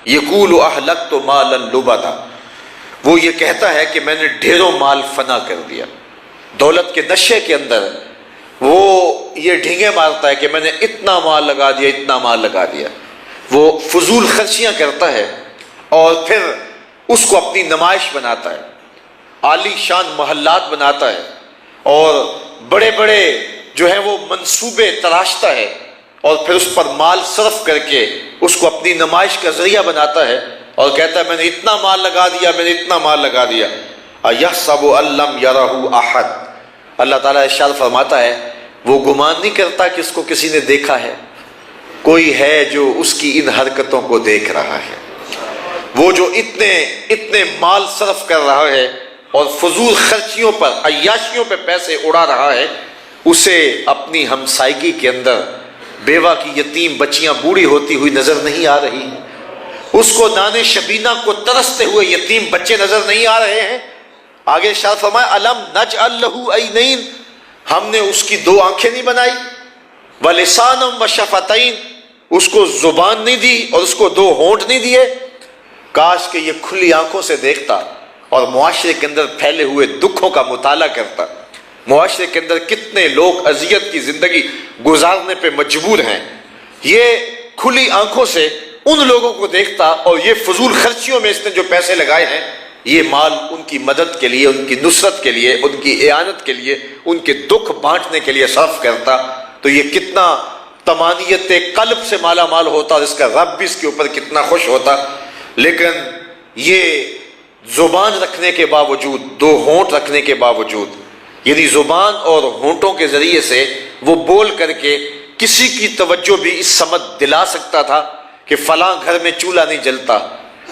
یقول اہلکت مالا لبدا، وہ یہ کہتا ہے کہ میں نے ڈھیروں مال فنا کر دیا۔ دولت کے نشے کے اندر وہ یہ ڈھینگے مارتا ہے کہ میں نے اتنا مال لگا دیا، اتنا مال لگا دیا۔ وہ فضول خرچیاں کرتا ہے اور پھر اس کو اپنی نمائش بناتا ہے، عالی شان محلات بناتا ہے اور بڑے بڑے جو ہے وہ منصوبے تراشتا ہے اور پھر اس پر مال صرف کر کے اس کو اپنی نمائش کا ذریعہ بناتا ہے اور کہتا ہے میں نے اتنا مال لگا دیا، میں نے اتنا مال لگا دیا۔ اَيَحْسَبُ أَن لَّمْ يَرَهُ أَحَدٌ، اللہ تعالیٰ ارشاد فرماتا ہے وہ گمان نہیں کرتا کہ اس کو کسی نے دیکھا ہے، کوئی ہے جو اس کی ان حرکتوں کو دیکھ رہا ہے۔ وہ جو اتنے مال صرف کر رہا ہے اور فضول خرچیوں پر، عیاشیوں پہ پیسے اڑا رہا ہے، اسے اپنی ہمسائیگی کے اندر بیوہ کی یتیم بچیاں بوڑھی ہوتی ہوئی نظر نہیں آ رہی، اس کو نان شبینہ کو ترستے ہوئے یتیم بچے نظر نہیں آ رہے ہیں۔ آگے ارشاد فرمایا الم نجعل لہ عینین، ہم نے اس کی دو آنکھیں نہیں بنائی، ولسانا وشفتین، اس کو زبان نہیں دی اور اس کو دو ہونٹ نہیں دیے۔ کاش کہ یہ کھلی آنکھوں سے دیکھتا اور معاشرے کے اندر پھیلے ہوئے دکھوں کا مطالعہ کرتا۔ معاشرے کے اندر کتنے لوگ اذیت کی زندگی گزارنے پہ مجبور ہیں، یہ کھلی آنکھوں سے ان لوگوں کو دیکھتا اور یہ فضول خرچیوں میں اس نے جو پیسے لگائے ہیں یہ مال ان کی مدد کے لیے، ان کی نصرت کے لیے، ان کی اعانت کے لیے، ان کے دکھ بانٹنے کے لیے صرف کرتا، تو یہ کتنا طمانیت قلب سے مالا مال ہوتا اور اس کا رب بھی اس کے اوپر کتنا خوش ہوتا۔ لیکن یہ زبان رکھنے کے باوجود، دو ہونٹ رکھنے کے باوجود، یعنی زبان اور ہونٹوں کے ذریعے سے وہ بول کر کے کسی کی توجہ بھی اس سمت دلا سکتا تھا کہ فلاں گھر میں چولہا نہیں جلتا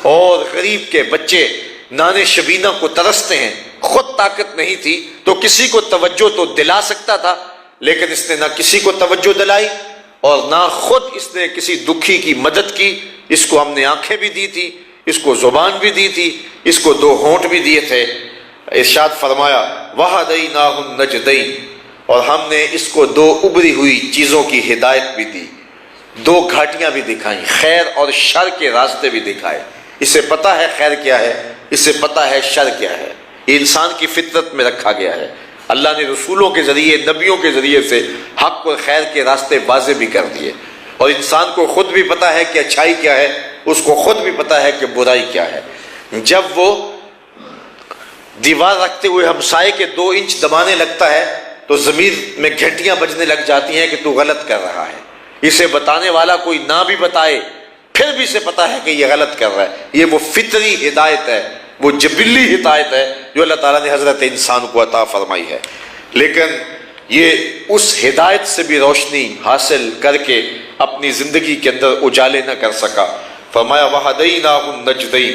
اور غریب کے بچے نان شبینہ کو ترستے ہیں، خود طاقت نہیں تھی تو کسی کو توجہ تو دلا سکتا تھا، لیکن اس نے نہ کسی کو توجہ دلائی اور نہ خود اس نے کسی دکھی کی مدد کی۔ اس کو ہم نے آنکھیں بھی دی تھی، اس کو زبان بھی دی تھی، اس کو دو ہونٹ بھی دیے تھے۔ ارشاد فرمایا وَهَدَيْنَاهُ النَّجْدَيْنِ، اور ہم نے اس کو دو ابری ہوئی چیزوں کی ہدایت بھی دی، دو گھاٹیاں بھی دکھائیں، خیر اور شر کے راستے بھی دکھائے۔ اسے پتا ہے خیر کیا ہے، اسے پتا ہے شر کیا ہے، یہ انسان کی فطرت میں رکھا گیا ہے۔ اللہ نے رسولوں کے ذریعے، نبیوں کے ذریعے سے حق اور خیر کے راستے واضح بھی کر دیے، اور انسان کو خود بھی پتا ہے کہ اچھائی کیا ہے، اس کو خود بھی پتا ہے کہ برائی کیا ہے۔ جب وہ دیوار رکھتے ہوئے ہمسائے کے 2 انچ دبانے لگتا ہے تو ضمیر میں گھنٹیاں بجنے لگ جاتی ہیں کہ تو غلط کر رہا ہے۔ اسے بتانے والا کوئی نہ بھی بتائے پھر بھی اسے پتا ہے کہ یہ غلط کر رہا ہے۔ یہ وہ فطری ہدایت ہے، وہ جبلی ہدایت ہے جو اللہ تعالیٰ نے حضرت انسان کو عطا فرمائی ہے، لیکن یہ اس ہدایت سے بھی روشنی حاصل کر کے اپنی زندگی کے اندر اجالے نہ کر سکا۔ فرمایا وَهَدَيْنَاهُ النَّجْدَيْنِ،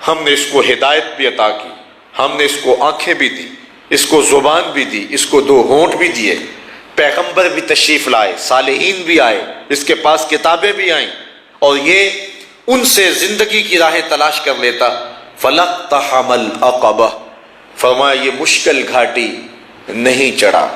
ہم نے اس کو ہدایت بھی عطا کی، ہم نے اس کو آنکھیں بھی دی، اس کو زبان بھی دی، اس کو 2 ہونٹ بھی دیے، پیغمبر بھی تشریف لائے، صالحین بھی آئے، اس کے پاس کتابیں بھی آئیں، اور یہ ان سے زندگی کی راہیں تلاش کر لیتا۔ فَلَقْتَحَمَ الْعَقَبَةَ، فرمایا یہ مشکل گھاٹی نہیں چڑھا،